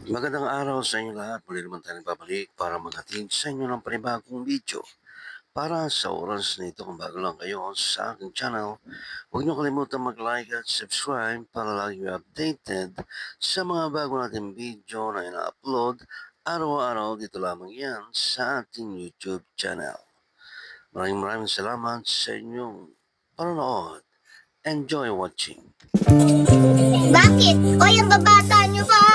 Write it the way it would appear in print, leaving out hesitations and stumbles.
Magandang araw sa inyo lahat. Muli naman tayo nagbabalik para maghatid sa inyo ng panibagong video. Para sa oras na ito, kung bago lang kayo sa aking channel, huwag niyo kalimutan mag-like at subscribe para lagi kayo updated sa mga bago nating video na ina-upload araw-araw dito lamang yan sa ating YouTube channel. Maraming salamat sa inyong panonood. Enjoy watching. Bakit? O yung babata nyo ba?